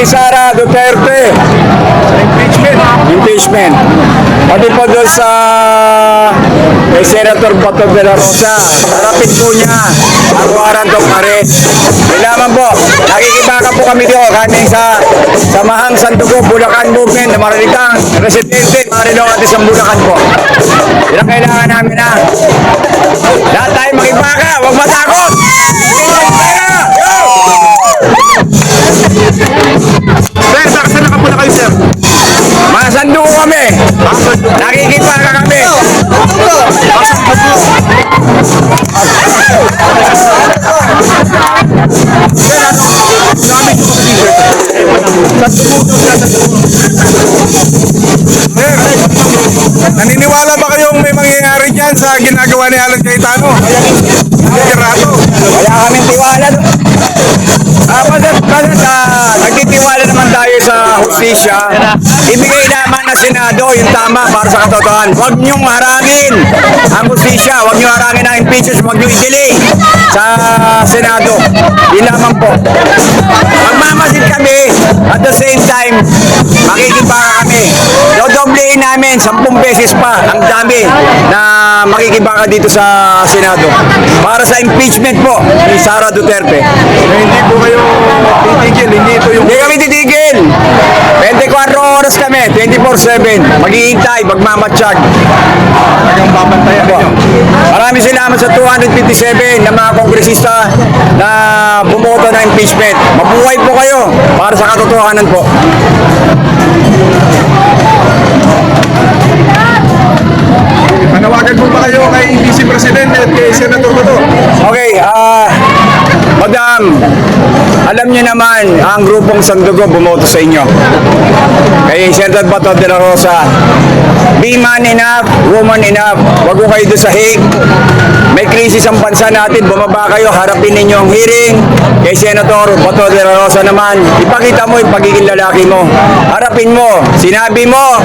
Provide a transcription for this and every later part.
Sara Duterte impeachment pati po doon sa kay Senator Bato de la Rosa, harapin po niya ang warrant of arrest. Kailangan po, nakikibaka po kami dito kami sa Samahang Sandugo Bulacan Movement na Marilikang Residente Marilong at isang Bulacan po. Yan ang kailangan namin na lahat tayo makibaka, huwag matakot. Sir, saan nakapula kayo, sir? Mga sanduko kami. Nakikipaka kami. Naniniwala ba kayong may mangyayari dyan sa ginagawa ni Alan Cayetano? Wala kaming tiwala. Nagtitiwala naman tayo sa hustisya. Ibigay naman na Senado yung tama para sa katotohanan. Huwag niyong harangin ang hustisya. Huwag niyong harangin ang impeachment. Huwag niyong i-delay sa Senado. Yun lamang po. Magmamasid kami at the same time makikibaka kami. Dodoblein namin 10 beses pa ang dami na makikibaka dito sa Senado para sa impeachment po ni Sara Duterte. Hindi po kayo titigil, Hindi kami titigil. 24 oras kami, 24/7. Maghihintay, magmamatsyag. Talagang babantayan ninyo. Maraming salamat sa 257 na mga kongresista na bumoto ng impeachment. Mabuhay po kayo para sa katotohanan po. Panawagan po ba kayo kay Vice Presidente at kay Senator Bato? Okay, Madam, alam niyo naman ang grupong Sandugo bumoto sa inyo. Kay Senator Bato de la Rosa, be man enough, woman enough. Huwag ko kayo doon sa hate. May krisis ang bansa natin, bumaba kayo, harapin ninyo ang hearing. Kay Senator Bato de la Rosa naman, ipakita mo yung pagiging lalaki mo. Harapin mo, sinabi mo,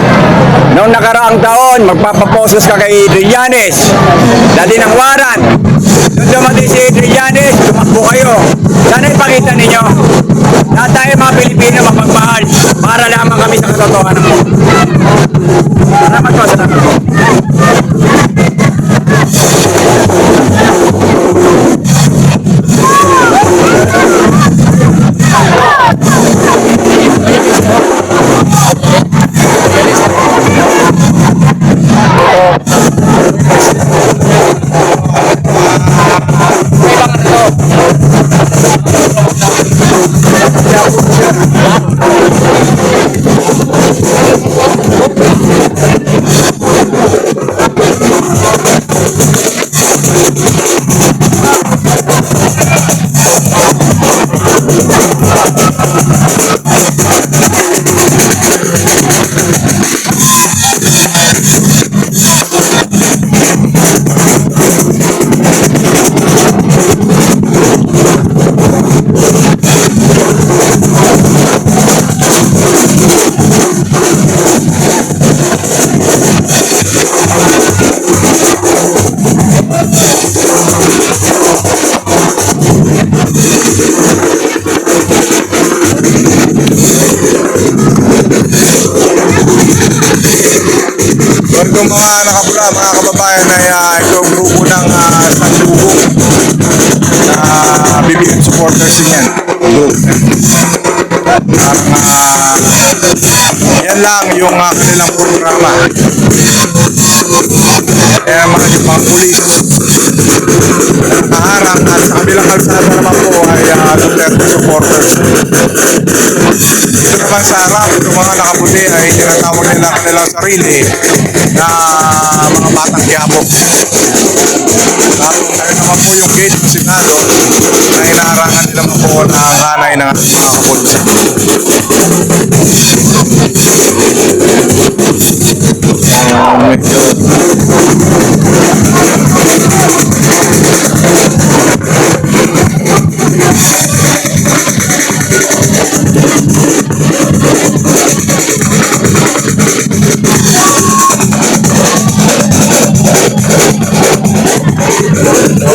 noong nakaraang taon, magpapaposes ka kay Trillanes. Dali ng waran. Doon dumating si Trillanes, tumakbo kayo. Sana ipakita ninyo. Lahat tayo mga Pilipino mapagmahal para lamang kami sa katotohanan mo. Salamat po, salamat po. Itong mga nakapula, mga kababayan na itong grupo ng Sandugo na bibigyan supporters niyan. Group. Yan lang yung kanilang programa. Kaya yung mga pulis nakaharang at sa kabilang kalsada naman po ay Duterte supporters. Dito naman sa harap, itong mga nakaputi ay tinatawag nila kanilang sarili na mga batang Quiapo. Tapos ayun naman po yung gate ng Senado na inaharangan nila po ng hanay ng ating mga kapulisan.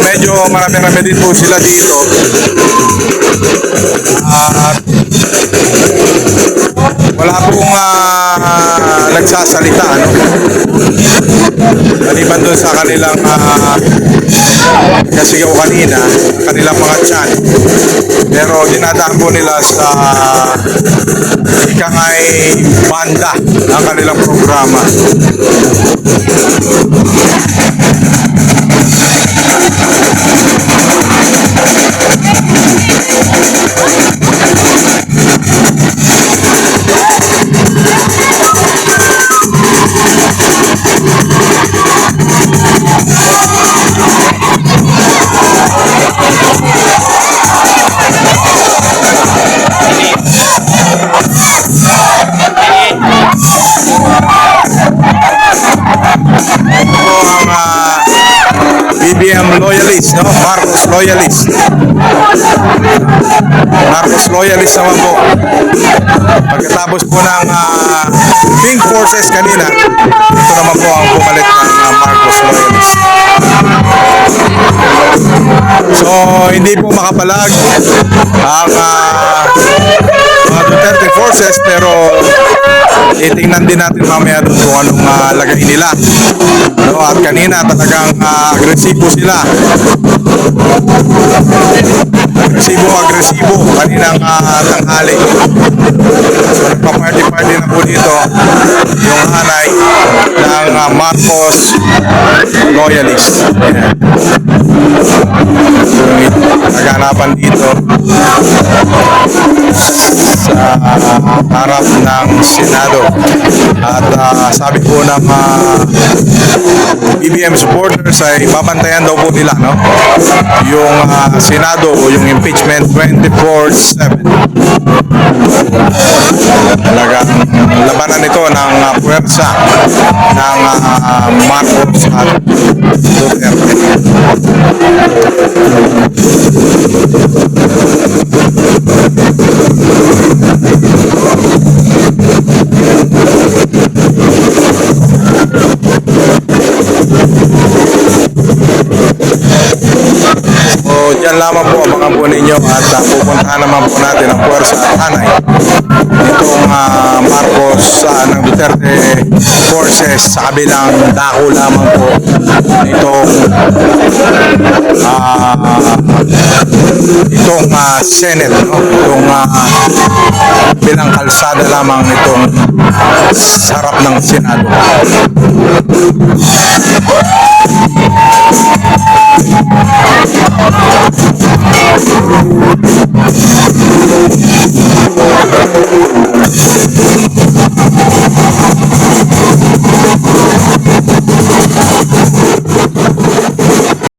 Medyo marami-rami din po sila dito. At wala pong nagsasalita, no? Maliban doon sa kanilang kasigaw kanina, kanilang mga chan. Pero dinadaan po nila sa ikangay banda ang kanilang programa. BBM loyalist, no? Marcos loyalist. Marcos loyalist naman po. Pagkatapos po ng Pink Forces kanina, ito naman po ang pumalit ng Marcos loyalist. So, hindi po makapalag ang mga Duterte Forces, pero titingnan din natin mamaya doon kung anong lagay nila. No, at kanina talagang agresibo sila. Agresibo kaninang tanghali. So nagpa-party-party na po dito yung hanay ng Marcos loyalist. Ayan. Naganapan dito sa harap ng Senado. At sabi po ng BBM supporters ay babantayan daw po nila, no? Yung Senado o yung impeachment 24/7. Talagang labanan ito ng puwersa ng Marcos at Duterte. So, dyan lamang po abangan po ninyo at pupuntahan naman po natin ang puwersa at hanay itong Marcos ng Duterte forces sa kabilang dako lamang po itong Senate, no? Itong bilang kalsada lamang itong sarap ng Senado.